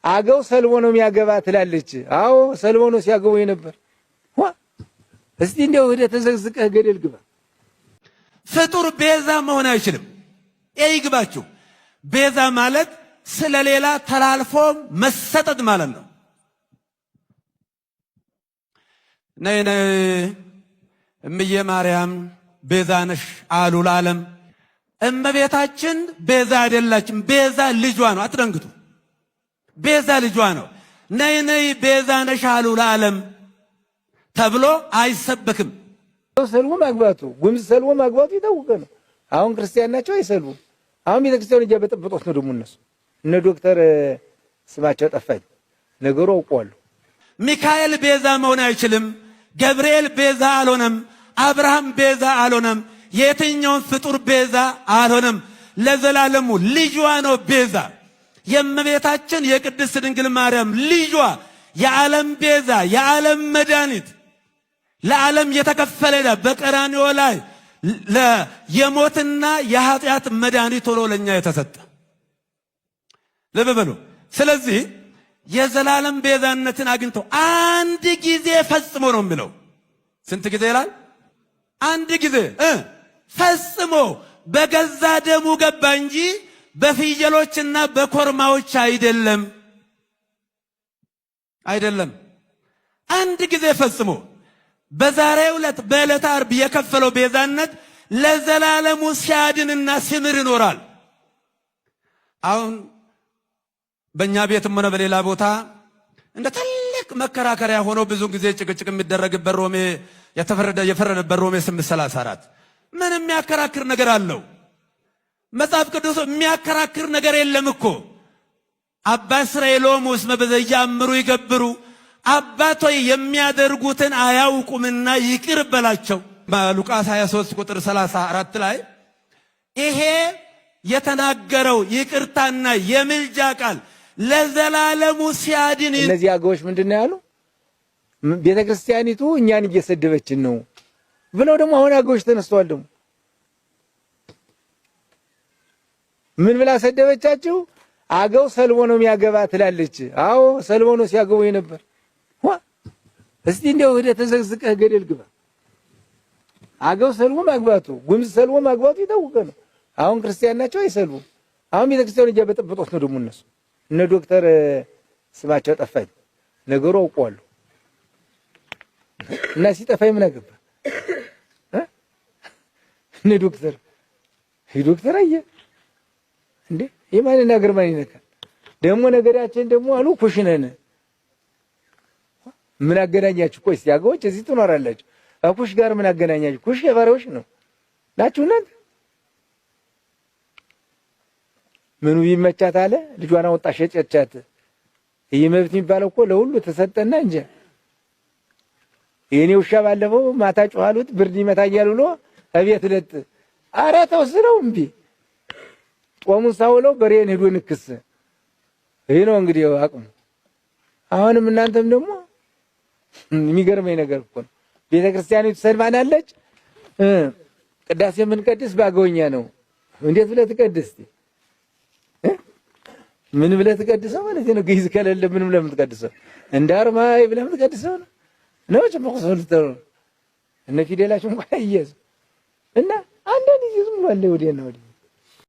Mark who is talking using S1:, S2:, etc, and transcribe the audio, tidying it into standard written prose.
S1: አገው ሰልቦ ነው የሚያገባ ትላለች። አዎ ሰልቦ ነው ሲያገቡ የነበር። እስቲ እንደው ወደ ተዘግዝቀህ ገደል ግባ።
S2: ፍጡር ቤዛ መሆን አይችልም። ይግባችሁ። ቤዛ ማለት ስለሌላ ተላልፎ መሰጠት ማለት ነው። ነይ ነይ እምዬ ማርያም ቤዛ ነሽ አሉ ለዓለም። እመቤታችን ቤዛ አይደላችም። ቤዛ ልጇ ነው። አትደንግጡ። ቤዛ ልጇ ነው። ነይ ነይ ቤዛ ነሽ አሉ ለዓለም ተብሎ አይሰበክም።
S1: ሰልቦ ማግባቱ ጉምዝ ሰልቦ ማግባቱ የታወቀ ነው። አሁን ክርስቲያን ናቸው አይሰልቡም። አሁን ቤተክርስቲያኑ እያበጠበጡት ነው። ደግሞ እነሱ እነ ዶክተር ስማቸው ጠፋኝ ነገሩ አውቀዋለሁ።
S2: ሚካኤል ቤዛ መሆን አይችልም። ገብርኤል ቤዛ አልሆነም። አብርሃም ቤዛ አልሆነም። የትኛውን ፍጡር ቤዛ አልሆነም። ለዘላለሙ ልጇ ነው ቤዛ። የእመቤታችን የቅድስት ድንግል ማርያም ልጇ የዓለም ቤዛ፣ የዓለም መድኃኒት፣ ለዓለም የተከፈለ ዕዳ በቀራንዮ ላይ የሞትና የኃጢአት መድኃኒት ሆኖ ለኛ የተሰጠ ልብ በሉ። ስለዚህ የዘላለም ቤዛነትን አግኝቶ አንድ ጊዜ ፈጽሞ ነው የሚለው። ስንት ጊዜ ይላል? አንድ ጊዜ ፈጽሞ በገዛ ደሙ ገባ እንጂ በፍየሎችና በኮርማዎች አይደለም። አይደለም። አንድ ጊዜ ፈጽሞ በዛሬው ዕለት በዕለተ ዓርብ የከፈለው ቤዛነት ለዘላለሙ ሲያድንና ሲምር ይኖራል። አሁን በእኛ ቤትም ሆነ በሌላ ቦታ እንደ ትልቅ መከራከሪያ ሆኖ ብዙ ጊዜ ጭቅጭቅ የሚደረግበት ሮሜ የፈረደበት ሮሜ 8:34 ምን የሚያከራክር ነገር አለው? መጽሐፍ ቅዱስ የሚያከራክር ነገር የለም እኮ። አባ እስራኤሎም እስመ በዘያምሩ ይገብሩ፣ አባቶይ የሚያደርጉትን አያውቁምና ይቅር በላቸው። ሉቃስ 23 ቁጥር 34 ላይ ይሄ የተናገረው ይቅርታና የምልጃ ቃል ለዘላለሙ ሲያድን።
S1: እነዚህ አገዎች ምንድነው ያሉ? ቤተክርስቲያኒቱ እኛን እየሰደበችን ነው ብለው ደግሞ አሁን አገዎች ተነስተዋል። ደግሞ ምን ብላ ሰደበቻችሁ? አገው ሰልቦ ነው የሚያገባ ትላለች። አዎ ሰልቦ ነው ሲያገቡ የነበር። እስቲ እንደው ወደ ተዘግዝቀህ ገደል ግባ። አገው ሰልቦ ማግባቱ ጉምዝ ሰልቦ ማግባቱ የታወቀ ነው። አሁን ክርስቲያን ናቸው አይሰልቡም። አሁን ቤተክርስቲያኑ እያበጠበጡት ነው። ደግሞ እነሱ እነ ዶክተር ስማቸው ጠፋኝ ነገሩ አውቀዋለሁ። እና ሲጠፋኝ ምን አገባ እነ ዶክተር አየ እንዴ የማንን ነገር ማን ይነካል? ደግሞ ነገራችን ደግሞ አሉ ኩሽነን ምን አገናኛችሁ? ቆይ ሲያገዎች እዚህ ትኖራላችሁ። አኩሽ ጋር ምን አገናኛችሁ? ኩሽ የባሪያዎች ነው ናችሁ እናንተ። ምኑ ይመቻት አለ ልጇን አወጣ ሸጨቻት። ይሄ መብት የሚባለው እኮ ለሁሉ ተሰጠና እንጂ የኔ ውሻ ባለፈው ማታ ጮሃሉት ብርድ ይመታኛል ብሎ እቤት ለጥ ኧረ ተወስነው እምቢ ጾሙን ሳውለው በሬን ሄዶ ንክስ። ይሄ ነው እንግዲህ አቅሙ። አሁንም እናንተም ደግሞ የሚገርመኝ ነገር እኮ ነው። ቤተክርስቲያኒቱ ሰልማናለች። ቅዳሴ የምንቀድስ ባገውኛ ነው። እንዴት ብለህ ትቀድስ? ምን ብለህ ትቀድሰው ማለት ነው? ግዕዝ ከሌለ ምንም ለምን ትቀድሰው? እንደ አርማይ ብለህ ትቀድሰው ነው ነው ጭምቆሰው ልተው እነ ፊደላችሁ እንኳን አይያዝ እና አንዳንድ ጊዜ ዝም ባለ ወዲያና ወዲህ